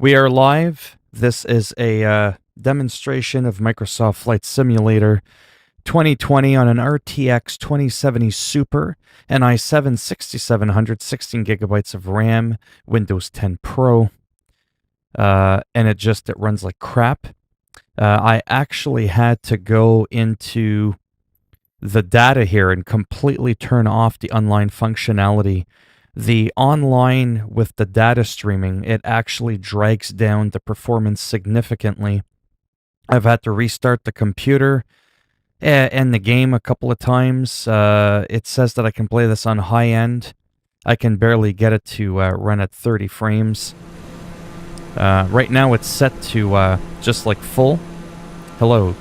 We are live. This is a demonstration of Microsoft Flight Simulator 2020 on an RTX 2070 Super, an i7 6700, 16 gigabytes of RAM, Windows 10 Pro, and it runs like crap. I actually had to go into the data here and completely turn off the online functionality. The online with the data streaming, it actually drags down the performance significantly. I've had to restart the computer and the game a couple of times. It says that I can play this on high end. I can barely get it to run at 30 frames. Right now it's set to just like full. Hello.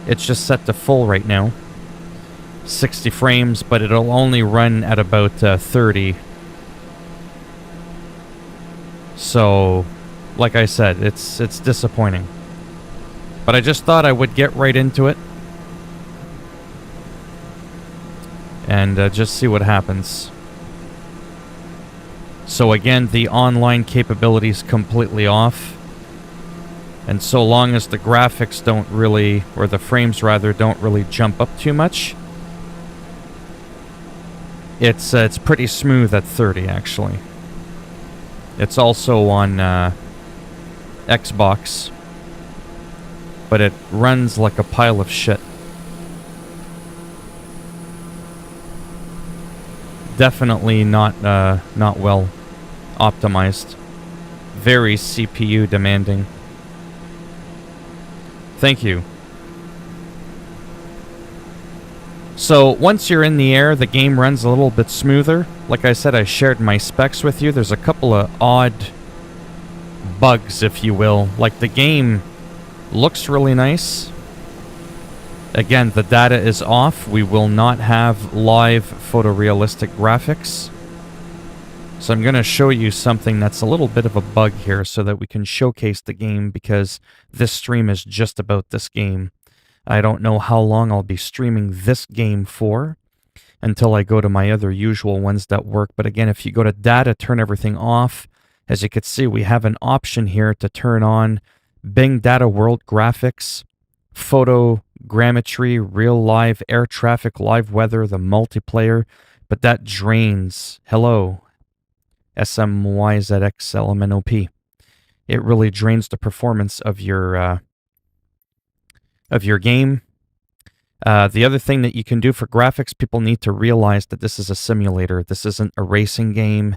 It's just set to full right now. 60 frames, but it'll only run at about 30. So, like I said, it's disappointing. But I just thought I would get right into it and just see what happens. So again, the online capability is completely off. And so long as the graphics don't really, or the frames rather, don't really jump up too much, it's pretty smooth at 30 actually. It's also on Xbox, but it runs like a pile of shit. Definitely not well optimized. Very CPU demanding. Thank you. So once you're in the air, the game runs a little bit smoother. Like I said, I shared my specs with you. There's a couple of odd bugs, if you will. Like the game looks really nice. Again, the data is off. We will not have live photorealistic graphics. So I'm going to show you something that's a little bit of a bug here so that we can showcase the game, because this stream is just about this game. I don't know how long I'll be streaming this game for until I go to my other usual ones that work. But again, if you go to data, turn everything off, as you can see, we have an option here to turn on Bing Data World Graphics, Photogrammetry, Real Live Air Traffic, Live Weather, the multiplayer, but that drains, hello, SMYZXLMNOP. It really drains the performance of your game. The other thing that you can do for graphics, people need to realize that this is a simulator. This isn't a racing game.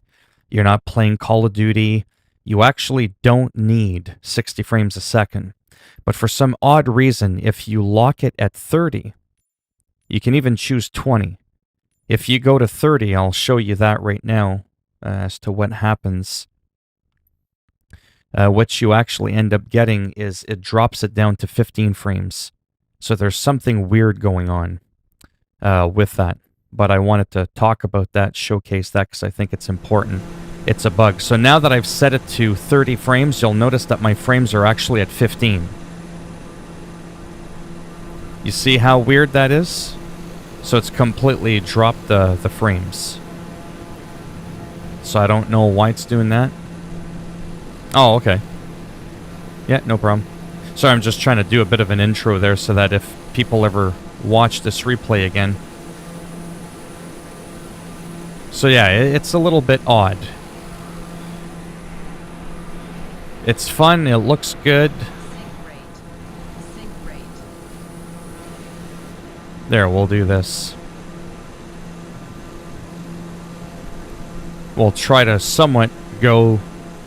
You're not playing Call of Duty. You actually don't need 60 frames a second. But for some odd reason, if you lock it at 30, you can even choose 20. If you go to 30, I'll show you that right now as to what happens. What you actually end up getting is it drops it down to 15 frames. So there's something weird going on with that. But I wanted to talk about that, showcase that, because I think it's important. It's a bug. So now that I've set it to 30 frames, you'll notice that my frames are actually at 15. You see how weird that is? So it's completely dropped the frames. So I don't know why it's doing that. Oh, okay. Yeah, no problem. Sorry, I'm just trying to do a bit of an intro there so that if people ever watch this replay again. So yeah, it's a little bit odd. It's fun, it looks good. There, we'll do this. We'll try to somewhat go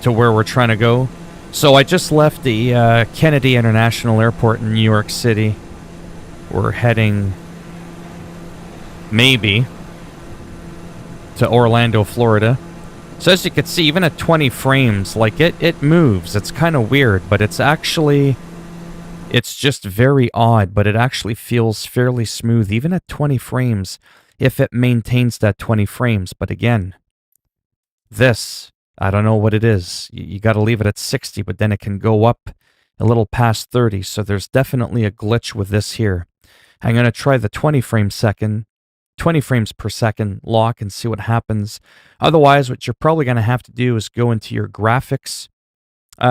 to where we're trying to go. So I just left the Kennedy International Airport in New York City. We're heading, maybe, to Orlando, Florida. So as you can see, even at 20 frames, like it moves. It's kind of weird, but it's actually, it's just very odd, but it actually feels fairly smooth, even at 20 frames, if it maintains that 20 frames. But again, this, I don't know what it is. You got to leave it at 60, but then it can go up a little past 30. So there's definitely a glitch with this here. I'm going to try the 20 frames per second lock and see what happens. Otherwise, what you're probably going to have to do is go into your graphics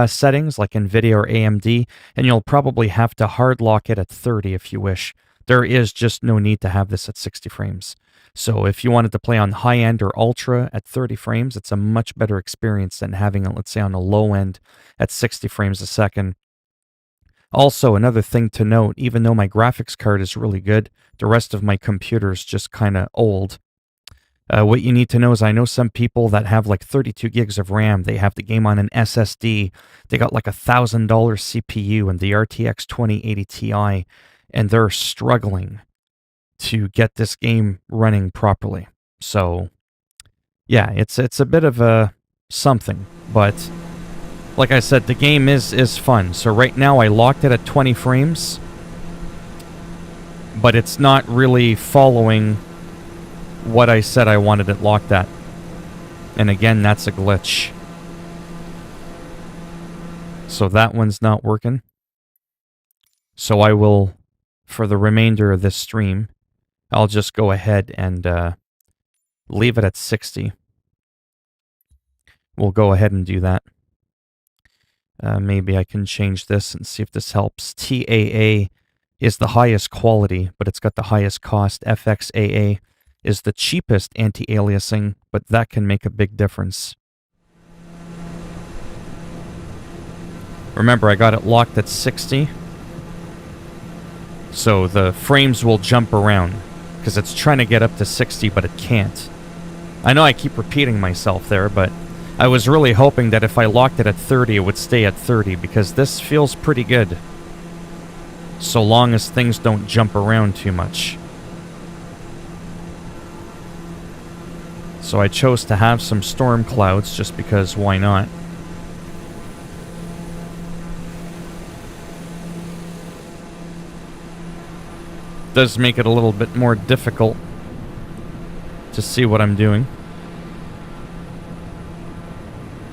settings like NVIDIA or AMD, and you'll probably have to hard lock it at 30 if you wish. There is just no need to have this at 60 frames. So if you wanted to play on high end or ultra at 30 frames, it's a much better experience than having it, let's say, on a low end at 60 frames a second. Also, another thing to note, even though my graphics card is really good, the rest of my computer is just kind of old. What you need to know is I know some people that have like 32 gigs of RAM. They have the game on an SSD. They got like $1,000 CPU and the RTX 2080 Ti, and they're struggling to get this game running properly. So, yeah, it's a bit of a something, but like I said, the game is fun. So right now I locked it at 20 frames, but it's not really following what I said I wanted it locked at. And again, that's a glitch. So that one's not working. So I will, for the remainder of this stream, I'll just go ahead and leave it at 60. We'll go ahead and do that. Maybe I can change this and see if this helps. TAA is the highest quality, but it's got the highest cost. FXAA is the cheapest anti-aliasing, but that can make a big difference. Remember, I got it locked at 60. So the frames will jump around, because it's trying to get up to 60, but it can't. I know I keep repeating myself there, but I was really hoping that if I locked it at 30, it would stay at 30, because this feels pretty good. So long as things don't jump around too much. So I chose to have some storm clouds, just because why not? Does make it a little bit more difficult to see what I'm doing.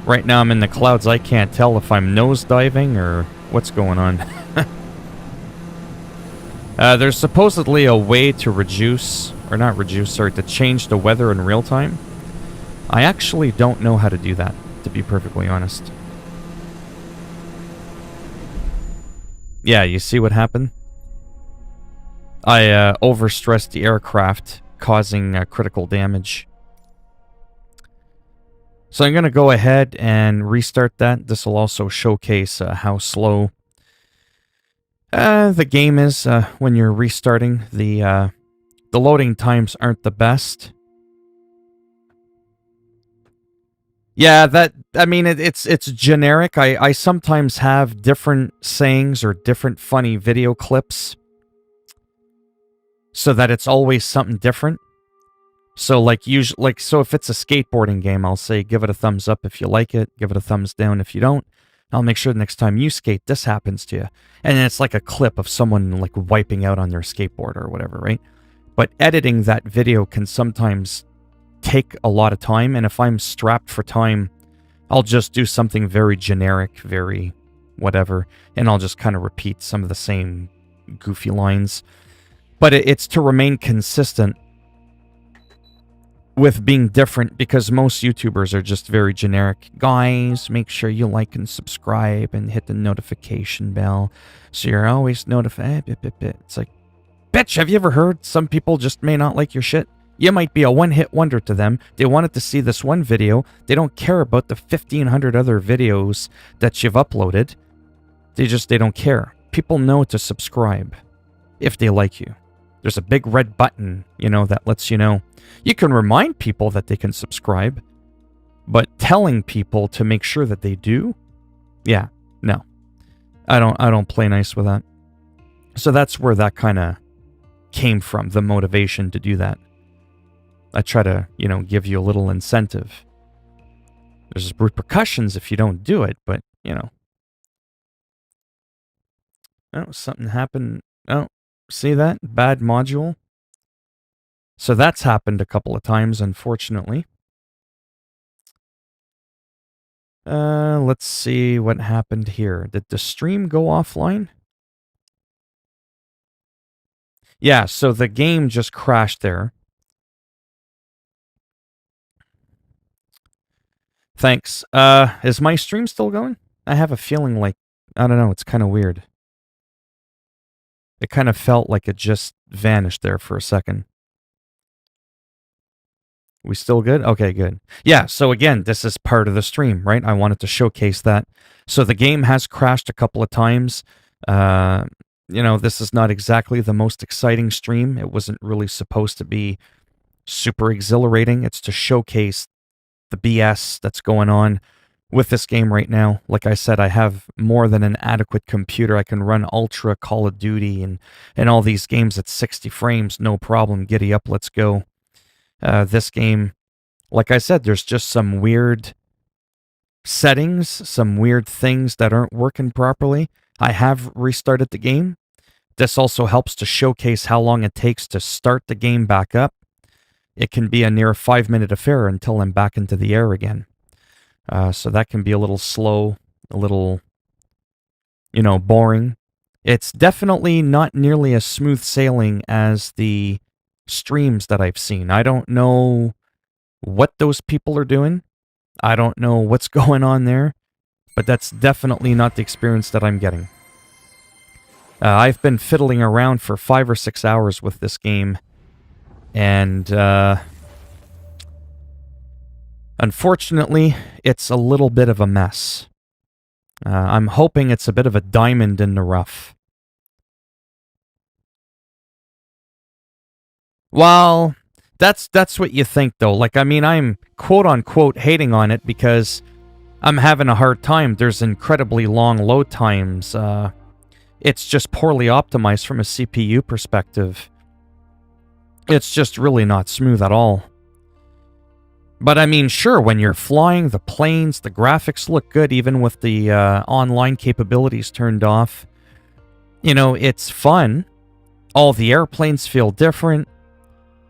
Right now I'm in the clouds. I can't tell if I'm nosediving or what's going on. There's supposedly a way to reduce, or not reduce, sorry, to change the weather in real time. I actually don't know how to do that, to be perfectly honest. Yeah, you see what happened? I overstressed the aircraft, causing critical damage. So I'm going to go ahead and restart that. This will also showcase how slow the game is when you're restarting. The loading times aren't the best. Yeah, I mean, it's generic. I sometimes have different sayings or different funny video clips so that it's always something different. So so if it's a skateboarding game, I'll say give it a thumbs up if you like it, give it a thumbs down if you don't. I'll make sure the next time you skate, this happens to you. And it's like a clip of someone like wiping out on their skateboard or whatever, right? But editing that video can sometimes take a lot of time, and if I'm strapped for time, I'll just do something very generic, very whatever, and I'll just kind of repeat some of the same goofy lines. But it's to remain consistent with being different, because most YouTubers are just very generic. Guys, make sure you like and subscribe and hit the notification bell so you're always notified. It's like, bitch, have you ever heard some people just may not like your shit? You might be a one-hit wonder to them. They wanted to see this one video. They don't care about the 1,500 other videos that you've uploaded. They don't care. People know to subscribe if they like you. There's a big red button, that lets you know. You can remind people that they can subscribe, but telling people to make sure that they do, yeah, no. I don't play nice with that. So that's where that kind of came from, the motivation to do that. I try to, give you a little incentive. There's repercussions if you don't do it, but, Oh, something happened. Oh, see that? Bad module. So that's happened a couple of times, unfortunately. Let's see what happened here. Did the stream go offline? Yeah, so the game just crashed there. Thanks. Is my stream still going? I have a feeling like, I don't know, it's kind of weird. It kind of felt like it just vanished there for a second. We still good? Okay, good. Yeah, so again, this is part of the stream, right? I wanted to showcase that. So the game has crashed a couple of times. This is not exactly the most exciting stream. It wasn't really supposed to be super exhilarating. It's to showcase the BS that's going on with this game right now. Like I said, I have more than an adequate computer. I can run Ultra, Call of Duty, and all these games at 60 frames, no problem. Giddy up, let's go. This game, like I said, there's just some weird settings, some weird things that aren't working properly. I have restarted the game. This also helps to showcase how long it takes to start the game back up. It can be a near 5-minute affair until I'm back into the air again. So that can be a little slow, a little, boring. It's definitely not nearly as smooth sailing as the streams that I've seen. I don't know what those people are doing. I don't know what's going on there, but that's definitely not the experience that I'm getting. I've been fiddling around for 5 or 6 hours with this game, and unfortunately, it's a little bit of a mess. I'm hoping it's a bit of a diamond in the rough. Well, that's what you think, though. Like, I mean, I'm quote-unquote hating on it because I'm having a hard time. There's incredibly long load times. It's just poorly optimized from a CPU perspective. It's just really not smooth at all. But I mean, sure, when you're flying, the planes, the graphics look good, even with the online capabilities turned off. It's fun. All the airplanes feel different.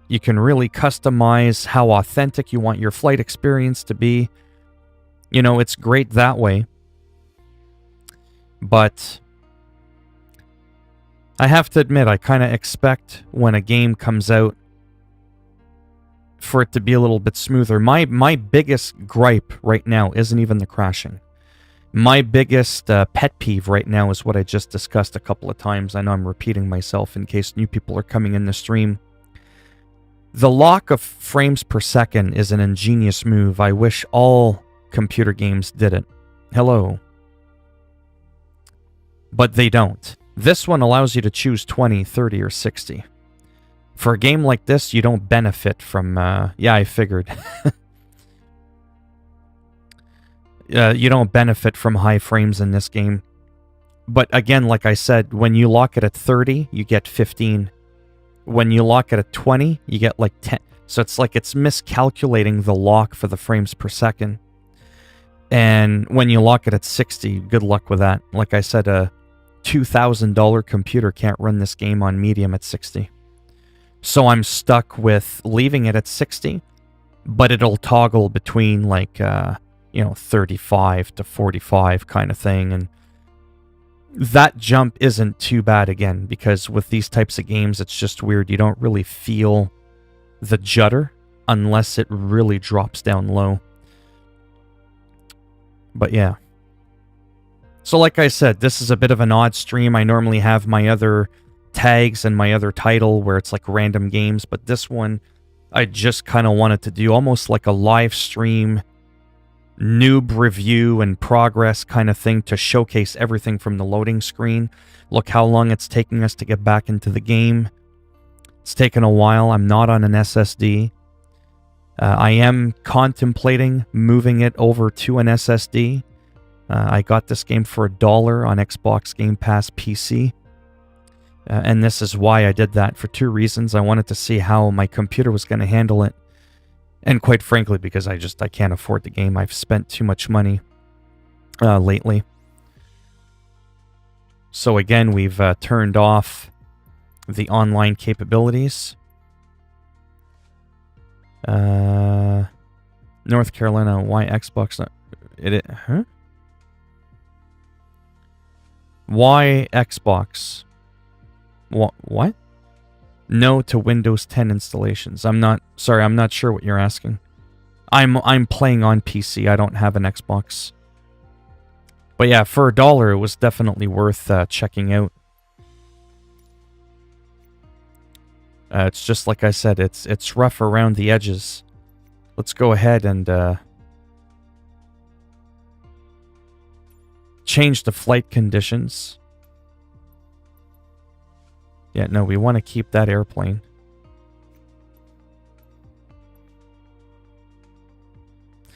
You can really customize how authentic you want your flight experience to be. It's great that way. But I have to admit, I kind of expect when a game comes out for it to be a little bit smoother. My biggest gripe right now isn't even the crashing. My biggest pet peeve right now is what I just discussed a couple of times. I know I'm repeating myself in case new people are coming in the stream. The lock of frames per second is an ingenious move. I wish all computer games did it. Hello. But they don't. This one allows you to choose 20, 30, or 60. For a game like this, you don't benefit from... yeah, I figured. You don't benefit from high frames in this game. But again, like I said, when you lock it at 30, you get 15. When you lock it at 20, you get like 10. So it's like it's miscalculating the lock for the frames per second. And when you lock it at 60, good luck with that. Like I said, a $2,000 computer can't run this game on medium at 60. So I'm stuck with leaving it at 60, but it'll toggle between like, 35 to 45 kind of thing. And that jump isn't too bad again, because with these types of games, it's just weird. You don't really feel the judder unless it really drops down low. But yeah. So like I said, this is a bit of an odd stream. I normally have my other tags and my other title where it's like random games, but this one I just kind of wanted to do almost like a live stream noob review and progress kind of thing to showcase everything from the loading screen. Look how long it's taking us to get back into the game. It's taken a while. I'm not on an SSD. I am contemplating moving it over to an SSD. I got this game for $1 on Xbox Game Pass PC. And this is why I did that, for 2 reasons. I wanted to see how my computer was going to handle it. And quite frankly, because I can't afford the game. I've spent too much money lately. So again, we've turned off the online capabilities. North Carolina, why Xbox not... Huh? Why Xbox? What? No to Windows 10 installations. I'm not sure what you're asking. I'm playing on PC. I don't have an Xbox. But yeah, for $1, it was definitely worth checking out. It's just like I said, it's rough around the edges. Let's go ahead and change the flight conditions. Yeah, no, we want to keep that airplane.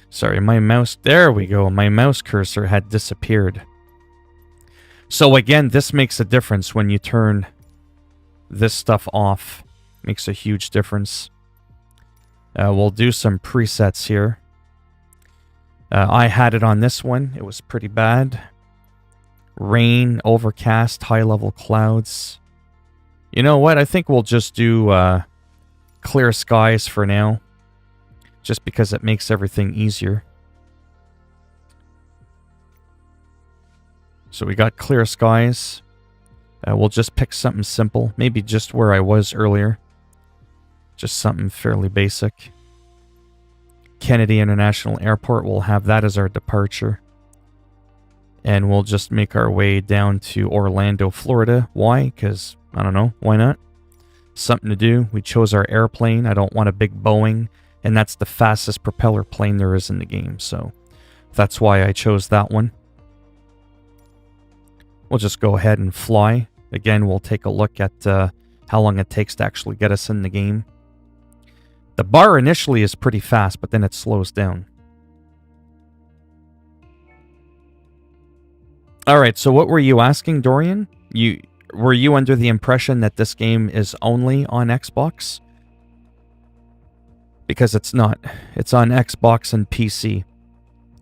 Sorry, my mouse... There we go. My mouse cursor had disappeared. So again, this makes a difference when you turn this stuff off. Makes a huge difference. We'll do some presets here. I had it on this one. It was pretty bad. Rain, overcast, high-level clouds. You know what? I think we'll just do clear skies for now. Just because it makes everything easier. So we got clear skies. We'll just pick something simple. Maybe just where I was earlier. Just something fairly basic. Kennedy International Airport, we'll have that as our departure. And we'll just make our way down to Orlando, Florida. Why? Because, I don't know, why not? Something to do. We chose our airplane. I don't want a big Boeing. And that's the fastest propeller plane there is in the game. So that's why I chose that one. We'll just go ahead and fly. Again, we'll take a look at how long it takes to actually get us in the game. The bar initially is pretty fast, but then it slows down. Alright, so what were you asking, Dorian? Were you under the impression that this game is only on Xbox? Because it's not. It's on Xbox and PC.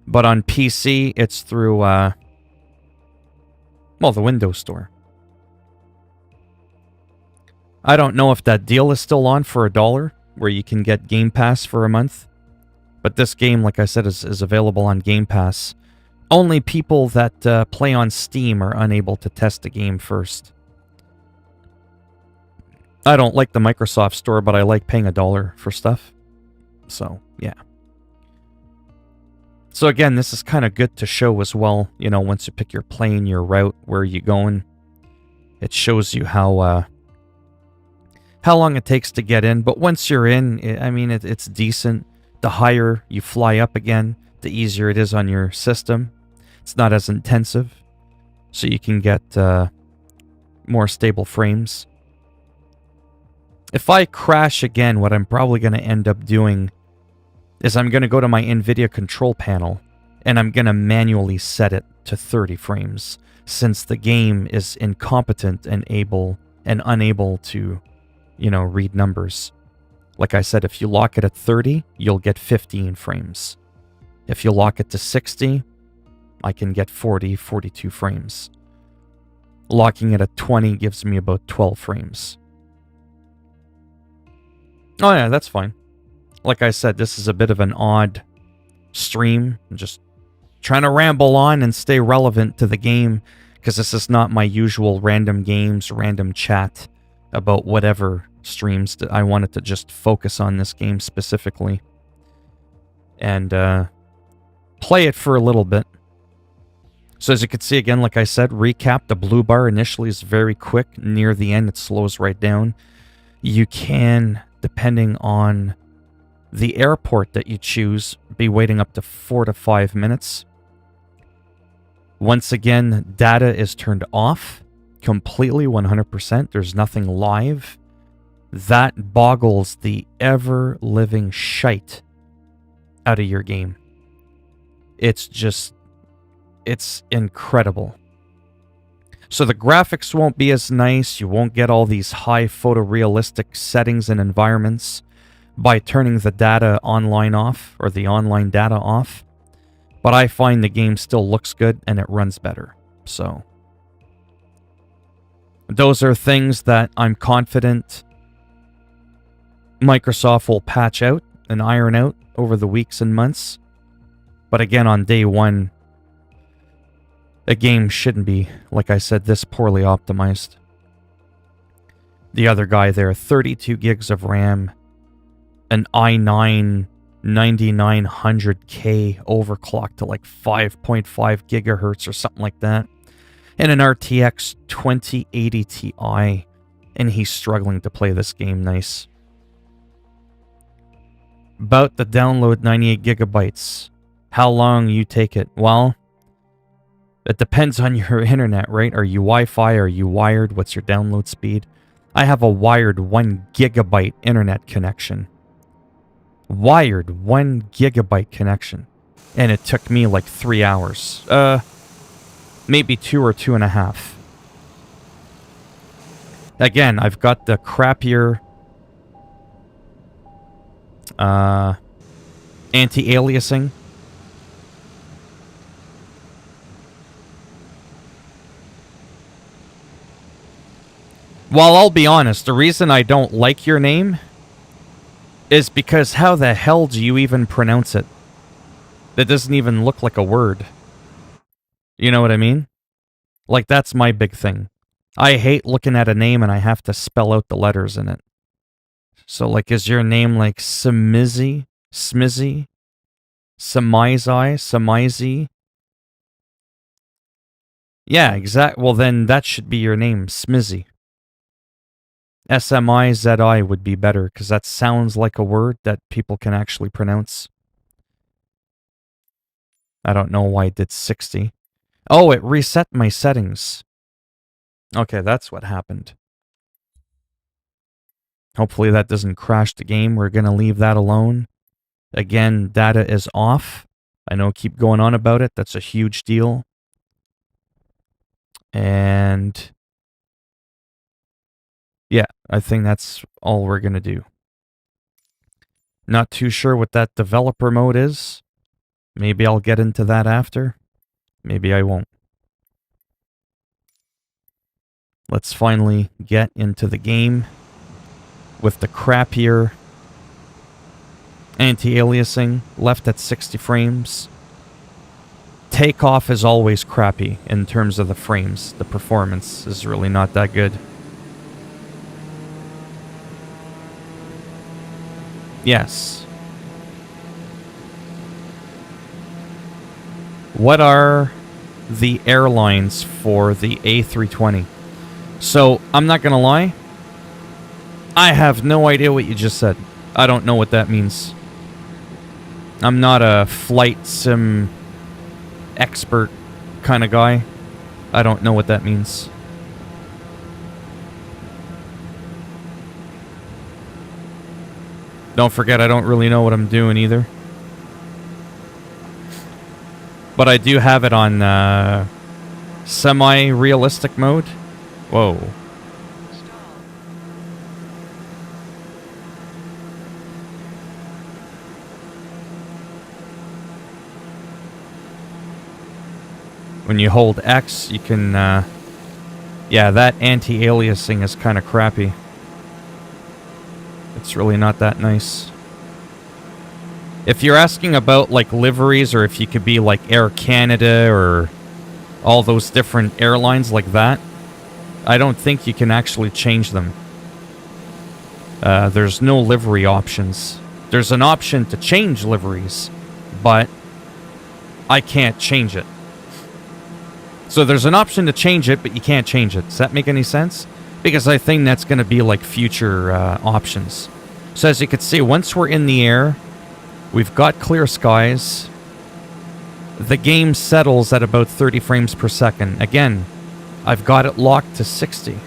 But on PC, it's through, well, the Windows Store. I don't know if that deal is still on for $1, where you can get Game Pass for a month. But this game, like I said, is available on Game Pass. Only people that play on Steam are unable to test the game first. I don't like the Microsoft Store, but I like paying $1 for stuff. So, yeah. So again, this is kind of good to show as well. You know, once you pick your plane, your route, where you're going. It shows you how long it takes to get in. But once you're in, I mean, it's decent. The higher you fly up again, the easier it is on your system. It's not as intensive. So you can get more stable frames. If I crash again, what I'm probably going to end up doing is I'm going to go to my NVIDIA control panel and I'm going to manually set it to 30 frames since the game is incompetent and unable to, you know, read numbers. Like I said, if you lock it at 30, you'll get 15 frames. If you lock it to 60, I can get 42 frames. Locking it at 20 gives me about 12 frames. Oh yeah, that's fine. Like I said, this is a bit of an odd stream. I'm just trying to ramble on and stay relevant to the game, because this is not my usual random games, random chat about whatever streams. I wanted to just focus on this game specifically and play it for a little bit. So as you can see, again, like I said, recap, the blue bar initially is very quick. Near the end, it slows right down. You can, depending on the airport that you choose, be waiting up to 4 to 5 minutes. Once again, data is turned off completely, 100%. There's nothing live. That boggles the ever-living shite out of your game. It's just... it's incredible. So the graphics won't be as nice. You won't get all these high photorealistic settings and environments by turning the data online off, or the online data off. But I find the game still looks good and it runs better. So those are things that I'm confident Microsoft will patch out and iron out over the weeks and months. But again, on day one, a game shouldn't be, like I said, this poorly optimized. The other guy there, 32 gigs of RAM, an i9 9900K overclocked to like 5.5 gigahertz or something like that. And an RTX 2080 Ti. And he's struggling to play this game nice. About to download 98 gigabytes. How long you take it? Well, it depends on your internet, right? Are you Wi-Fi? Are you wired? What's your download speed? I have a wired 1 gigabyte internet connection. Wired 1 gigabyte connection. And it took me like 3 hours. Maybe 2 or 2.5. Again, I've got the crappier anti-aliasing. Well, I'll be honest, the reason I don't like your name is because how the hell do you even pronounce it? That doesn't even look like a word. You know what I mean? Like, that's my big thing. I hate looking at a name and I have to spell out the letters in it. So, like, is your name like Smizzy? Smizzy? Samizai? Samizi? Yeah, exact. Well, then that should be your name, Smizzy. S-M-I-Z-I would be better, because that sounds like a word that people can actually pronounce. I don't know why it did 60. Oh, it reset my settings. Okay, that's what happened. Hopefully that doesn't crash the game. We're going to leave that alone. Again, data is off. I know, keep going on about it. That's a huge deal. And yeah, I think that's all we're going to do. Not too sure what that developer mode is. Maybe I'll get into that after. Maybe I won't. Let's finally get into the game with the crappier anti-aliasing, left at 60 frames. Takeoff is always crappy in terms of the frames. The performance is really not that good. Yes. What are the airlines for the A320? So, I'm not gonna lie. I have no idea what you just said. I don't know what that means. I'm not a flight sim expert kind of guy. I don't know what that means. Don't forget, I don't really know what I'm doing either. But I do have it on semi-realistic mode. Whoa. When you hold X, you can, yeah, that anti-aliasing is kind of crappy. It's really not that nice. If you're asking about, like, liveries, or if you could be, like, Air Canada, or all those different airlines like that, I don't think you can actually change them. There's no livery options. There's an option to change liveries, but I can't change it. So there's an option to change it, but you can't change it. Does that make any sense? Because I think that's going to be like future options. So as you can see, once we're in the air, we've got clear skies. The game settles at about 30 frames per second. Again, I've got it locked to 60.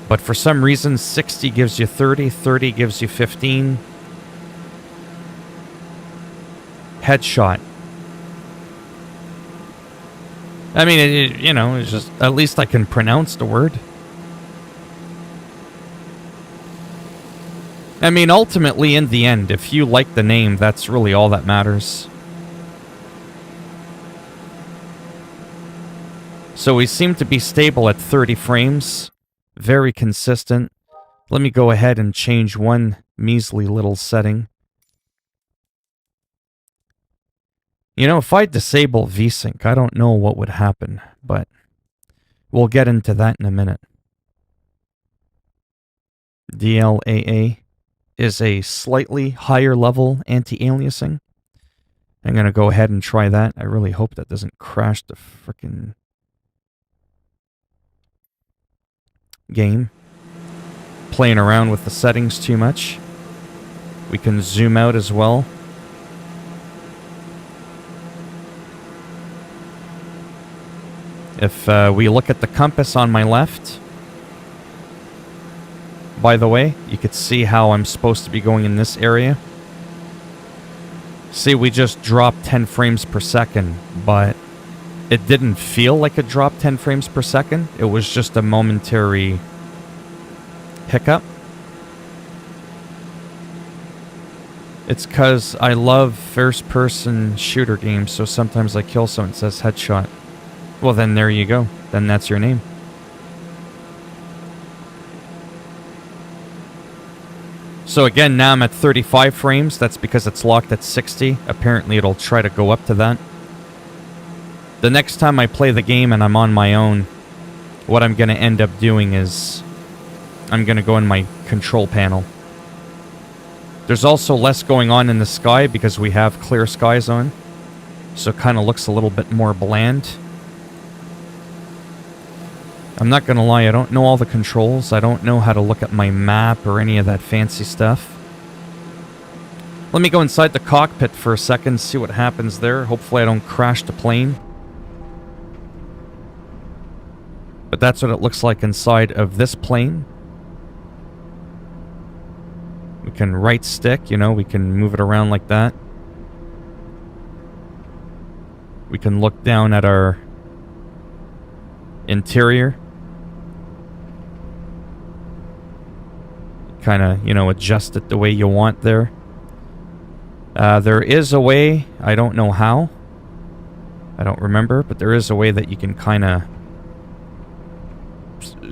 But for some reason, 60 gives you 30, 30 gives you 15. Headshot. I mean, you know, it's just, at least I can pronounce the word. I mean, ultimately, in the end, if you like the name, that's really all that matters. So we seem to be stable at 30 frames. Very consistent. Let me go ahead and change one measly little setting. You know, if I disable VSync, I don't know what would happen, but we'll get into that in a minute. DLAA is a slightly higher level anti-aliasing. I'm going to go ahead and try that. I really hope that doesn't crash the frickin' game. Playing around with the settings too much. We can zoom out as well. If we look at the compass on my left, by the way, you could see how I'm supposed to be going in this area. See, we just dropped 10 frames per second, but it didn't feel like it dropped 10 frames per second. It was just a momentary hiccup. It's because I love first-person shooter games, so sometimes I kill someone, it says headshot. Well, then there you go. Then that's your name. So again, now I'm at 35 frames. That's because it's locked at 60. Apparently it'll try to go up to that. The next time I play the game and I'm on my own, what I'm going to end up doing is I'm going to go in my control panel. There's also less going on in the sky because we have clear skies on. So it kind of looks a little bit more bland. I'm not going to lie, I don't know all the controls. I don't know how to look at my map or any of that fancy stuff. Let me go inside the cockpit for a second, see what happens there. Hopefully I don't crash the plane. But that's what it looks like inside of this plane. We can right stick, you know, we can move it around like that. We can look down at our interior. Kind of, you know, adjust it the way you want there. There is a way, I don't know how. I don't remember, but there is a way that you can kind of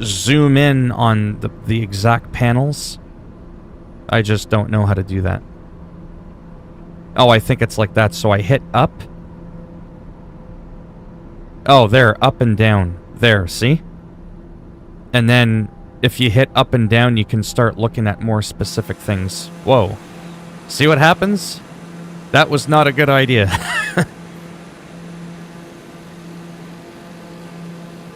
zoom in on the exact panels. I just don't know how to do that. Oh, I think it's like that. So I hit up. Oh, there, up and down. There, see? And then if you hit up and down, you can start looking at more specific things. Whoa. See what happens? That was not a good idea.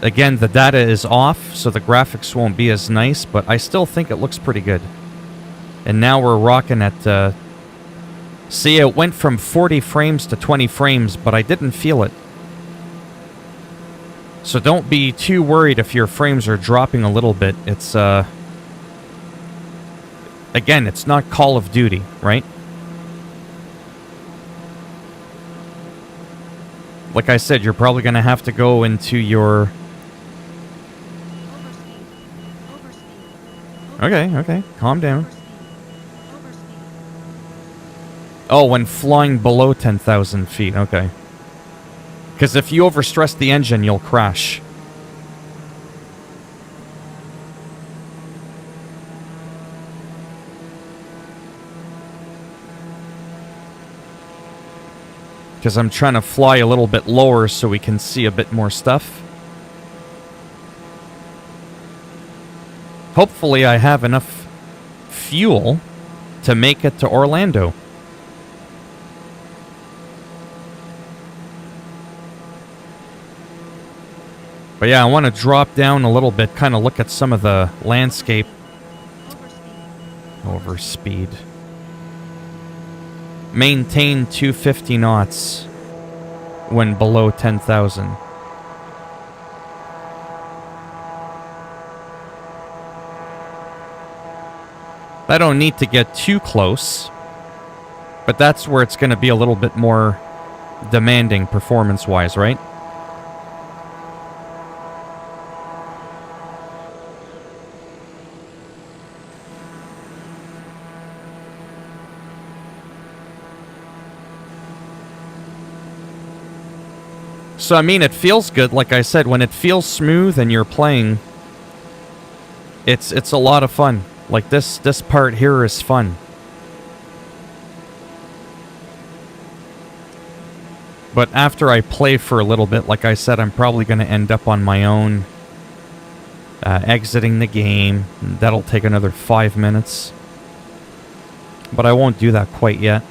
Again, the data is off, so the graphics won't be as nice, but I still think it looks pretty good. And now we're rocking at... see, it went from 40 frames to 20 frames, but I didn't feel it. So don't be too worried if your frames are dropping a little bit. It's, again, it's not Call of Duty, right? Like I said, you're probably going to have to go into your... Okay, calm down. Oh, when flying below 10,000 feet, okay. Because if you overstress the engine, you'll crash. Because I'm trying to fly a little bit lower so we can see a bit more stuff. Hopefully I have enough fuel to make it to Orlando. But yeah, I want to drop down a little bit, kind of look at some of the landscape. Overspeed. Maintain 250 knots when below 10,000. I don't need to get too close, but that's where it's going to be a little bit more demanding performance-wise, right? So, I mean, it feels good. Like I said, when it feels smooth and you're playing, it's a lot of fun. Like, this part here is fun. But after I play for a little bit, like I said, I'm probably going to end up on my own, exiting the game. That'll take another 5 minutes. but I won't do that quite yet.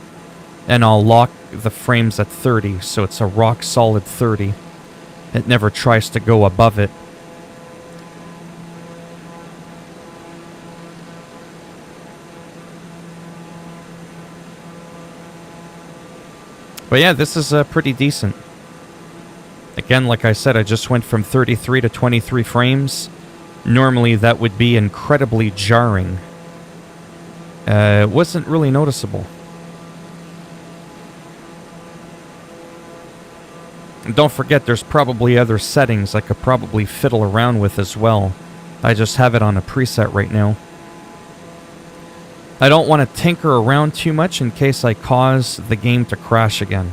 And I'll lock the frames at 30, so it's a rock solid 30. It never tries to go above it. But yeah, this is pretty decent. Again, like I said, I just went from 33 to 23 frames. Normally that would be incredibly jarring. It wasn't really noticeable. And don't forget, there's probably other settings I could probably fiddle around with as well. I just have it on a preset right now. I don't want to tinker around too much in case I cause the game to crash again.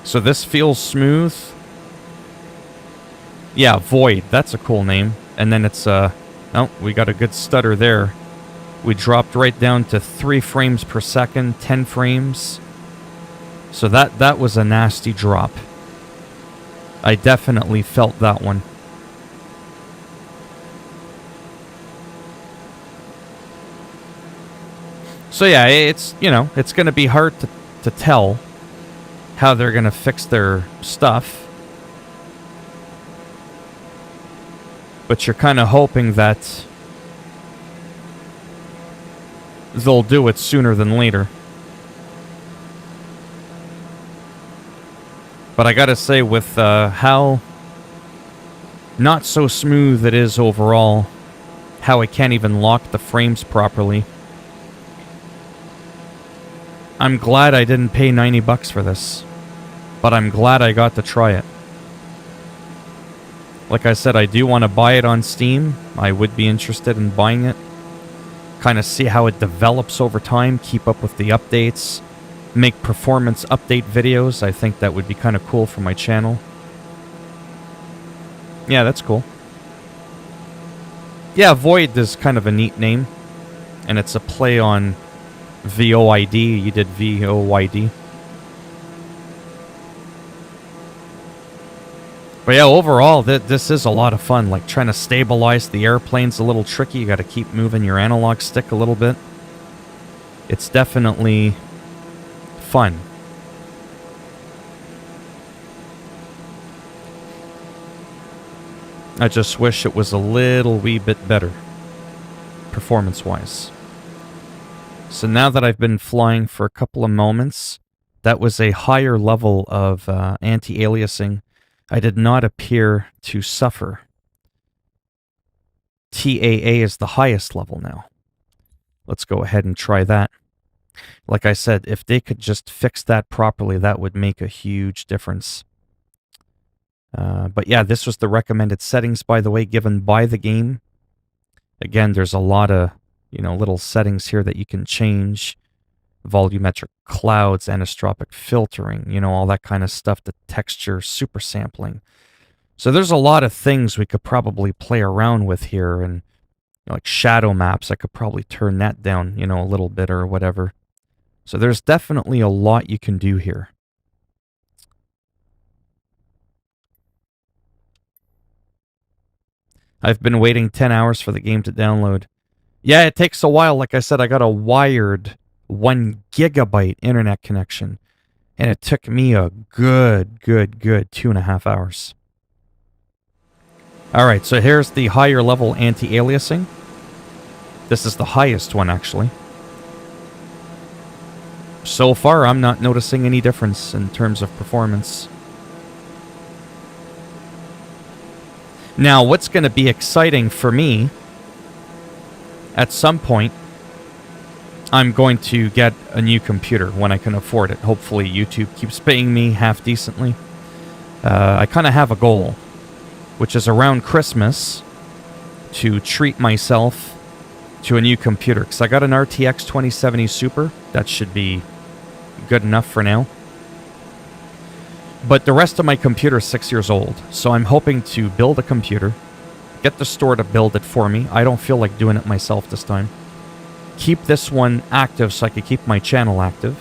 So this feels smooth. Yeah, Void, that's a cool name. And then it's, oh, we got a good stutter there. We dropped right down to 3 frames per second, 10 frames. So that was a nasty drop. I definitely felt that one. So yeah, it's, you know, it's going to be hard to tell how they're going to fix their stuff. But you're kind of hoping that they'll do it sooner than later. But I gotta say, with how not so smooth it is overall, how it can't even lock the frames properly, I'm glad I didn't pay $90 for this. But I'm glad I got to try it. Like I said, I do want to buy it on Steam. I would be interested in buying it. Kind of see how it develops over time, keep up with the updates, make performance update videos. I think that would be kind of cool for my channel. Yeah, that's cool. Yeah, Void is kind of a neat name. And it's a play on VOID. You did VOYD. But yeah, overall, this is a lot of fun. Like, trying to stabilize the airplane's a little tricky. You got to keep moving your analog stick a little bit. It's definitely fun. I just wish it was a little wee bit better, performance-wise. So now that I've been flying for a couple of moments, that was a higher level of anti-aliasing. I did not appear to suffer. TAA is the highest level now. Let's go ahead and try that. Like I said, if they could just fix that properly, that would make a huge difference. But yeah, this was the recommended settings, by the way, given by the game. Again, there's a lot of, you know, little settings here that you can change. Volumetric clouds, anisotropic filtering, you know, all that kind of stuff, the texture, super sampling. So there's a lot of things we could probably play around with here, and you know, like shadow maps, I could probably turn that down, you know, a little bit or whatever. So there's definitely a lot you can do here. I've been waiting 10 hours for the game to download. Yeah, it takes a while. Like I said, I got a wired 1 gigabyte internet connection, and it took me a good 2.5 hours. Alright, so here's the higher level anti-aliasing. This is the highest one, actually. So far, I'm not noticing any difference in terms of performance. Now, what's going to be exciting for me, at some point, I'm going to get a new computer when I can afford it. Hopefully YouTube keeps paying me half decently. I kind of have a goal, which is around Christmas, to treat myself to a new computer. Because I got an RTX 2070 Super. That should be good enough for now. But the rest of my computer is 6 years old. So I'm hoping to build a computer, get the store to build it for me. I don't feel like doing it myself this time. Keep this one active so I can keep my channel active.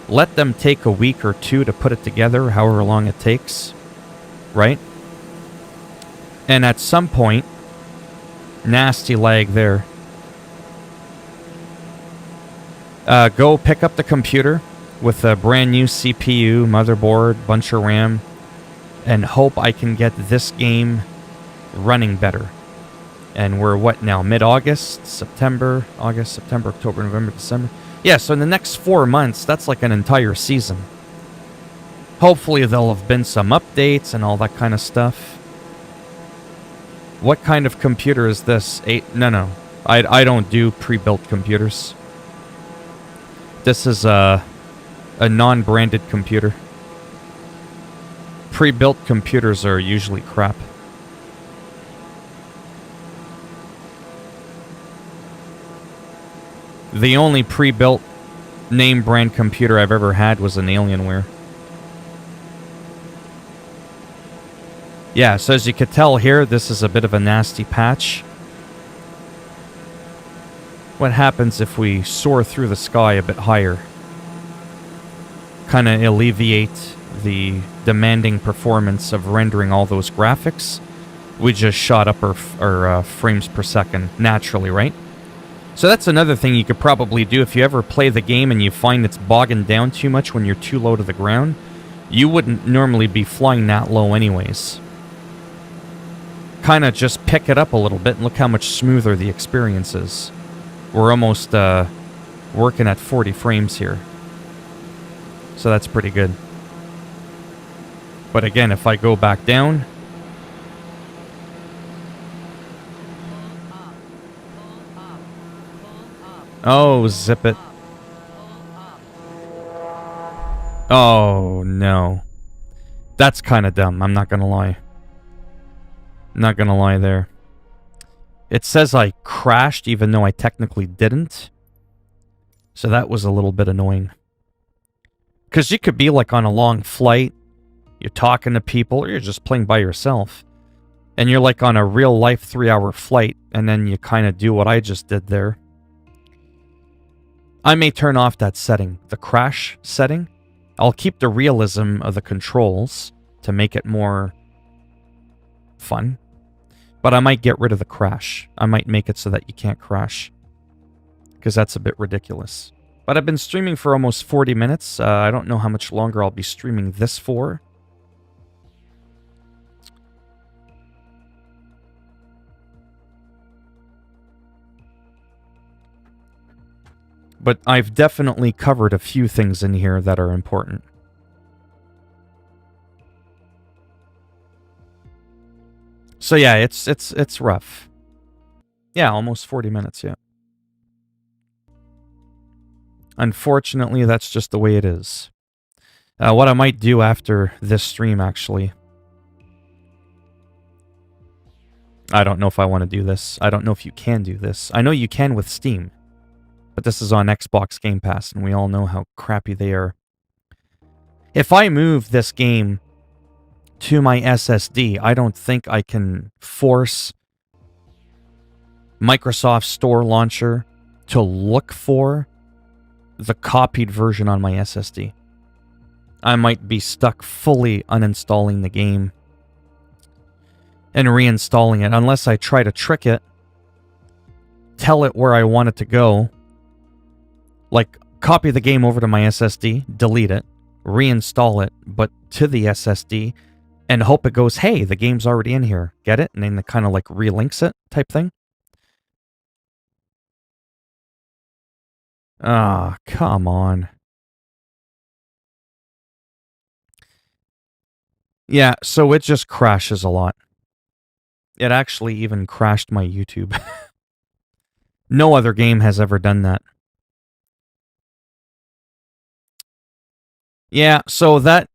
Let them take a week or two to put it together, however long it takes. Right? And at some point, Nasty lag there. Go pick up the computer with a brand new CPU, motherboard, bunch of RAM, and hope I can get this game running better. And we're what now? Mid-August? September? August, September, October, November, December? Yeah, so in the next 4 months, that's like an entire season. Hopefully there'll have been some updates and all that kind of stuff. What kind of computer is this? No. I don't do pre-built computers. This is a non-branded computer. Pre-built computers are usually crap. The only pre-built name brand computer I've ever had was an Alienware. Yeah, so as you could tell here, this is a bit of a nasty patch. What happens if we soar through the sky a bit higher? Kind of alleviate the demanding performance of rendering all those graphics. We just shot up our frames per second naturally, right? So that's another thing you could probably do if you ever play the game and you find it's bogging down too much when you're too low to the ground. You wouldn't normally be flying that low anyways. Kind of just pick it up a little bit and look how much smoother the experience is. We're almost working at 40 frames here. So that's pretty good. But again, if I go back down... Oh, zip it. Oh, no. That's kind of dumb, I'm not gonna lie. Not gonna lie there. It says I crashed even though I technically didn't. So that was a little bit annoying. Because you could be like on a long flight, you're talking to people, or you're just playing by yourself. And you're like on a real life 3-hour flight, and then you kind of do what I just did there. I may turn off that setting, the crash setting. I'll keep the realism of the controls to make it more fun. But I might get rid of the crash. I might make it so that you can't crash. Because that's a bit ridiculous. But I've been streaming for almost 40 minutes. I don't know how much longer I'll be streaming this for. But I've definitely covered a few things in here that are important. So yeah, it's rough. Yeah, almost 40 minutes, yeah. Unfortunately, that's just the way it is. What I might do after this stream, actually... I don't know if I want to do this. I don't know if you can do this. I know you can with Steam. But this is on Xbox Game Pass, and we all know how crappy they are. If I move this game to my SSD, I don't think I can force Microsoft Store Launcher to look for the copied version on my SSD. I might be stuck fully uninstalling the game and reinstalling it, unless I try to trick it, tell it where I want it to go, like copy the game over to my SSD, delete it, reinstall it, but to the SSD, and hope it goes, hey, the game's already in here. Get it? And then it kind of like relinks it type thing. Ah, come on. Yeah, so it just crashes a lot. It actually even crashed my YouTube. No other game has ever done that. Yeah, so that,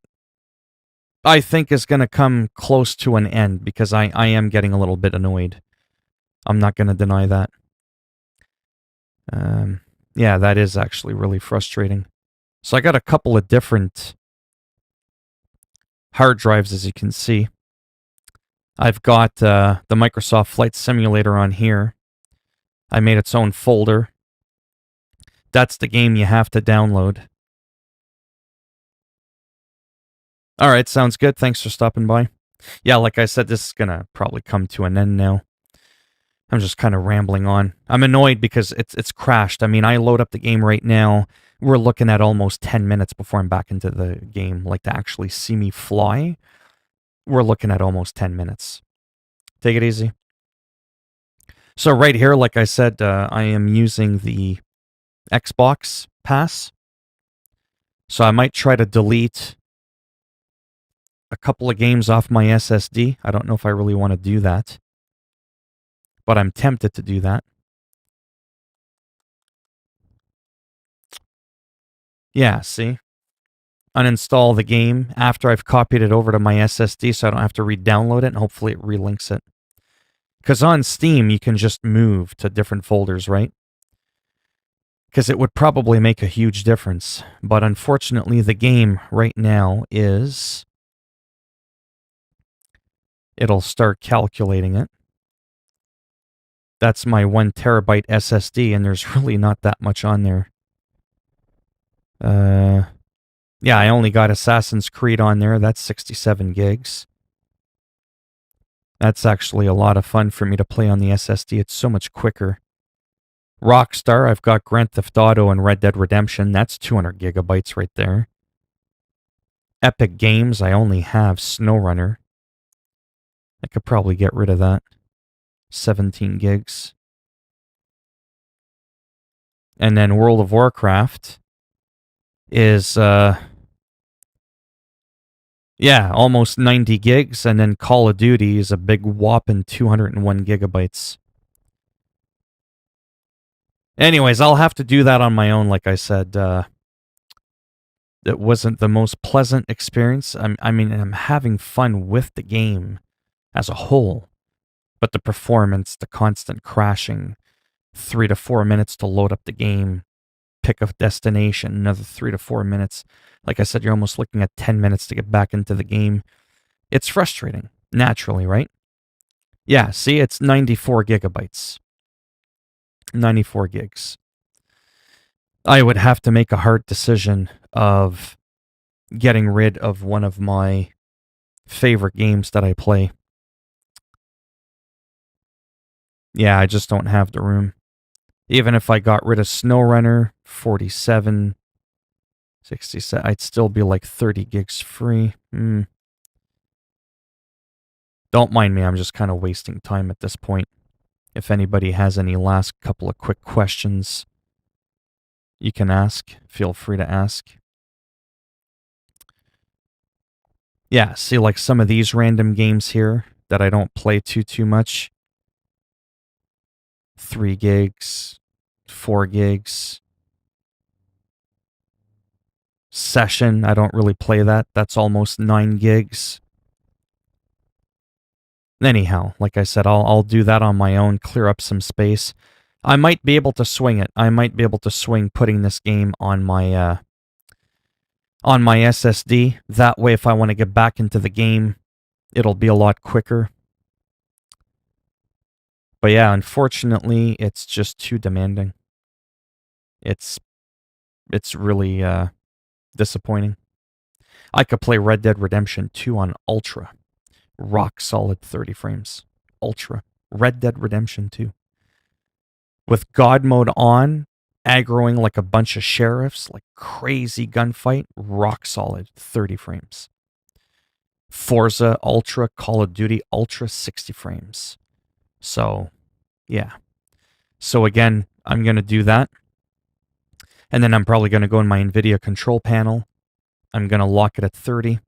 I think, is going to come close to an end, because I am getting a little bit annoyed. I'm not going to deny that. Yeah, that is actually really frustrating. So I got a couple of different hard drives, as you can see. I've got the Microsoft Flight Simulator on here. I made its own folder. That's the game you have to download. Alright, sounds good. Thanks for stopping by. Yeah, like I said, this is going to probably come to an end now. I'm just kind of rambling on. I'm annoyed because it's crashed. I mean, I load up the game right now. We're looking at almost 10 minutes before I'm back into the game, like to actually see me fly. We're looking at almost 10 minutes. Take it easy. So right here, like I said, I am using the Xbox Pass. So I might try to delete a couple of games off my SSD. I don't know if I really want to do that, but I'm tempted to do that. Yeah, see? Uninstall the game after I've copied it over to my SSD so I don't have to re-download it, and hopefully it relinks it. Because on Steam, you can just move to different folders, right? Because it would probably make a huge difference. But unfortunately, the game right now is... It'll start calculating it. That's my 1 terabyte SSD, and there's really not that much on there. Yeah, I only got Assassin's Creed on there. That's 67 gigs. That's actually a lot of fun for me to play on the SSD. It's so much quicker. Rockstar, I've got Grand Theft Auto and Red Dead Redemption. That's 200 gigabytes right there. Epic Games, I only have SnowRunner. I could probably get rid of that. 17 gigs. And then World of Warcraft is, yeah, almost 90 gigs. And then Call of Duty is a big whopping 201 gigabytes. Anyways, I'll have to do that on my own, like I said. It wasn't the most pleasant experience. I mean, I'm having fun with the game as a whole. But the performance, the constant crashing, 3 to 4 minutes to load up the game, pick a destination, another 3 to 4 minutes. Like I said, you're almost looking at 10 minutes to get back into the game. It's frustrating, naturally, right? Yeah, see, it's 94 gigabytes. 94 gigs. I would have to make a hard decision of getting rid of one of my favorite games that I play. Yeah, I just don't have the room. Even if I got rid of SnowRunner, 47, 67, I'd still be like 30 gigs free. Don't mind me, I'm just kind of wasting time at this point. If anybody has any last couple of quick questions, you can ask. Feel free to ask. Yeah, see, like some of these random games here that I don't play too much. 3 gigs, 4 gigs. Session, I don't really play that. That's almost 9 gigs. Anyhow, like I said, I'll do that on my own, clear up some space. I might be able to swing it. I might be able to swing putting this game on my SSD. That way, if I want to get back into the game, it'll be a lot quicker. But yeah, unfortunately, it's just too demanding. It's really disappointing. I could play Red Dead Redemption 2 on Ultra. Rock solid 30 frames. Ultra. Red Dead Redemption 2. With God mode on, aggroing like a bunch of sheriffs, like crazy gunfight, rock solid 30 frames. Forza Ultra, Call of Duty Ultra, 60 frames. So, yeah. So again, I'm going to do that. And then I'm probably going to go in my NVIDIA control panel. I'm going to lock it at 30.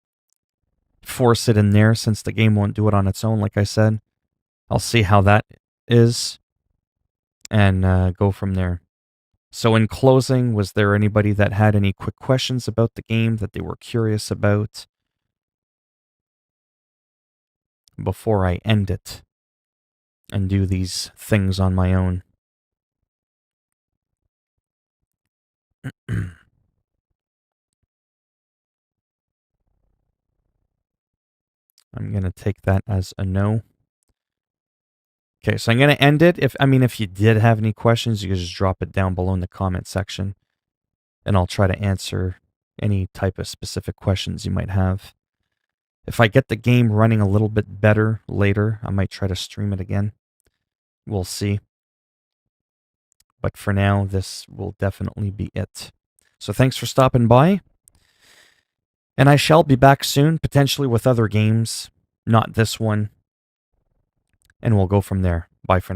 Force it in there since the game won't do it on its own, like I said. I'll see how that is and go from there. So in closing, was there anybody that had any quick questions about the game that they were curious about before I end it and do these things on my own? I'm going to take that as a no. Okay, so I'm going to end it. If you did have any questions, you can just drop it down below in the comment section, and I'll try to answer any type of specific questions you might have. If I get the game running a little bit better later, I might try to stream it again. We'll see. But for now, this will definitely be it. So thanks for stopping by. And I shall be back soon, potentially with other games. Not this one. And we'll go from there. Bye for now.